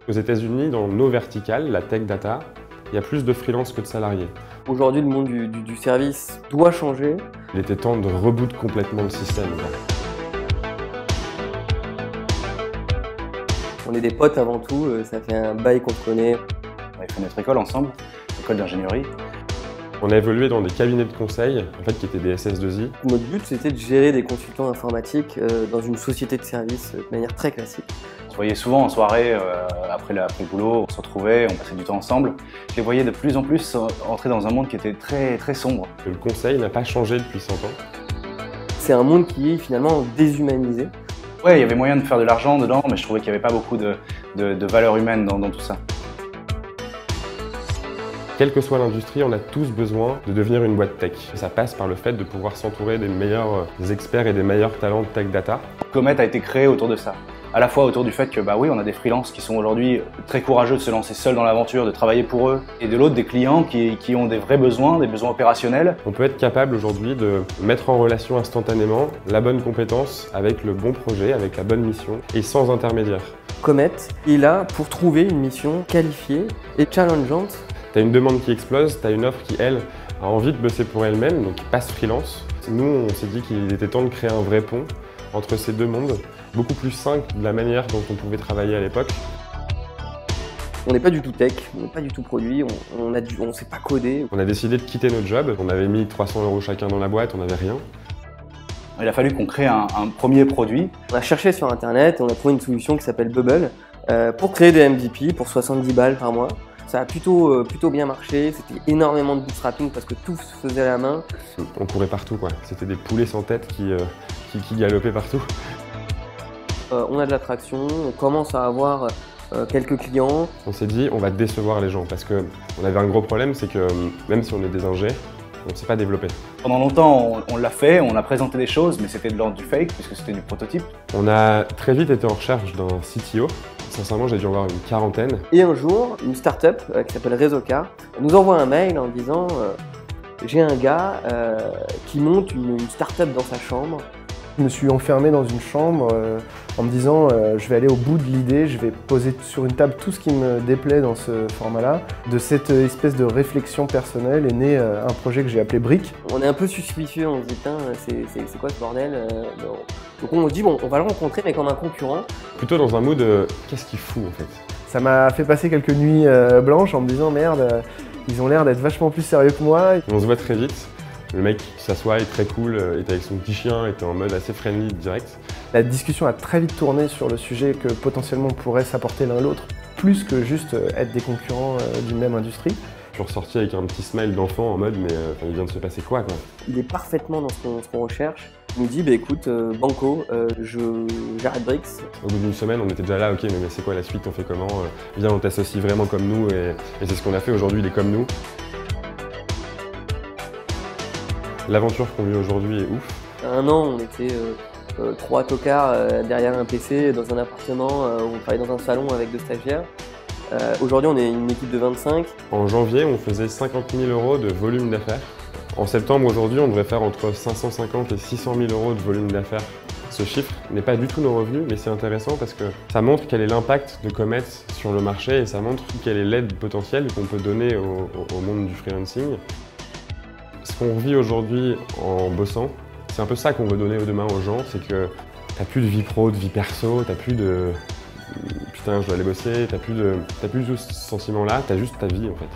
Aux États-Unis, dans nos verticales, la tech data, il y a plus de freelance que de salariés. Aujourd'hui, le monde du service doit changer. Il était temps de reboot complètement le système. On est des potes avant tout, ça fait un bail qu'on se connaît. On avait fait notre école ensemble, école d'ingénierie. On a évolué dans des cabinets de conseil, en fait, qui étaient des SS2I. Notre but, c'était de gérer des consultants informatiques dans une société de services de manière très classique. On se voyait souvent en soirée, après le boulot, on se retrouvait, on passait du temps ensemble. Je les voyais de plus en plus entrer dans un monde qui était très, très sombre. Le conseil n'a pas changé depuis 100 ans. C'est un monde qui est finalement déshumanisé. Ouais, il y avait moyen de faire de l'argent dedans, mais je trouvais qu'il n'y avait pas beaucoup de valeur humaine dans tout ça. Quelle que soit l'industrie, on a tous besoin de devenir une boîte tech. Ça passe par le fait de pouvoir s'entourer des meilleurs experts et des meilleurs talents de tech data. Comet a été créé autour de ça. À la fois autour du fait que, oui, on a des freelances qui sont aujourd'hui très courageux de se lancer seuls dans l'aventure, de travailler pour eux, et de l'autre, des clients qui ont des vrais besoins, des besoins opérationnels. On peut être capable aujourd'hui de mettre en relation instantanément la bonne compétence avec le bon projet, avec la bonne mission, et sans intermédiaire. Comet est là pour trouver une mission qualifiée et challengeante. Tu as une demande qui explose, tu as une offre qui, elle, a envie de bosser pour elle-même, donc qui passe freelance. Nous, on s'est dit qu'il était temps de créer un vrai pont entre ces deux mondes, beaucoup plus sain que de la manière dont on pouvait travailler à l'époque. On n'est pas du tout tech, on n'est pas du tout produit, on ne sait pas coder. On a décidé de quitter notre job, on avait mis 300 € chacun dans la boîte, on n'avait rien. Il a fallu qu'on crée un premier produit. On a cherché sur internet et on a trouvé une solution qui s'appelle Bubble pour créer des MVP pour 70 balles par mois. Ça a plutôt bien marché, c'était énormément de bootstrapping parce que tout se faisait à la main. On courait partout, quoi. C'était des poulets sans tête qui galopaient partout. On a de l'attraction, on commence à avoir quelques clients. On s'est dit, on va décevoir les gens parce qu'on avait un gros problème, c'est que même si on est des ingés, on ne sait pas développer. Pendant longtemps, on l'a fait, on a présenté des choses, mais c'était de l'ordre du fake puisque c'était du prototype. On a très vite été en recherche d'un CTO. Sincèrement, j'ai dû en voir une quarantaine. Et un jour, une start-up qui s'appelle Rezoka nous envoie un mail en disant j'ai un gars qui monte une start-up dans sa chambre. Je me suis enfermé dans une chambre en me disant je vais aller au bout de l'idée, je vais poser sur une table tout ce qui me déplaît dans ce format-là. De cette espèce de réflexion personnelle est né un projet que j'ai appelé Brick. On est un peu suspicieux, on se dit putain c'est quoi ce bordel Donc on se dit bon on va le rencontrer mais comme un concurrent. Plutôt dans un mood qu'est-ce qu'il fout en fait. Ça m'a fait passer quelques nuits blanches en me disant merde, ils ont l'air d'être vachement plus sérieux que moi. On se voit très vite. Le mec qui s'assoit, est très cool, est avec son petit chien, était en mode assez friendly direct. La discussion a très vite tourné sur le sujet que potentiellement on pourrait s'apporter l'un l'autre, plus que juste être des concurrents d'une même industrie. Je suis ressorti avec un petit smile d'enfant en mode mais il vient de se passer quoi. Il est parfaitement dans ce qu'on recherche. Il nous dit bah écoute Banco, j'arrête Brix. Au bout d'une semaine on était déjà là, ok mais c'est quoi la suite, on fait comment viens on t'associe vraiment comme nous et c'est ce qu'on a fait aujourd'hui, il est comme nous. L'aventure qu'on vit aujourd'hui est ouf. À un an, on était 3 tocards derrière un PC dans un appartement où on travaillait dans un salon avec 2 stagiaires. Aujourd'hui, on est une équipe de 25. En janvier, on faisait 50 000 € de volume d'affaires. En septembre, aujourd'hui, on devrait faire entre 550 et 600 000 € de volume d'affaires. Ce chiffre n'est pas du tout nos revenus, mais c'est intéressant parce que ça montre quel est l'impact de Comet sur le marché et ça montre quelle est l'aide potentielle qu'on peut donner au monde du freelancing. Ce qu'on vit aujourd'hui en bossant, c'est un peu ça qu'on veut donner demain aux gens, c'est que t'as plus de vie pro, de vie perso, t'as plus de putain je dois aller bosser, t'as plus de ce sentiment-là, t'as juste ta vie en fait.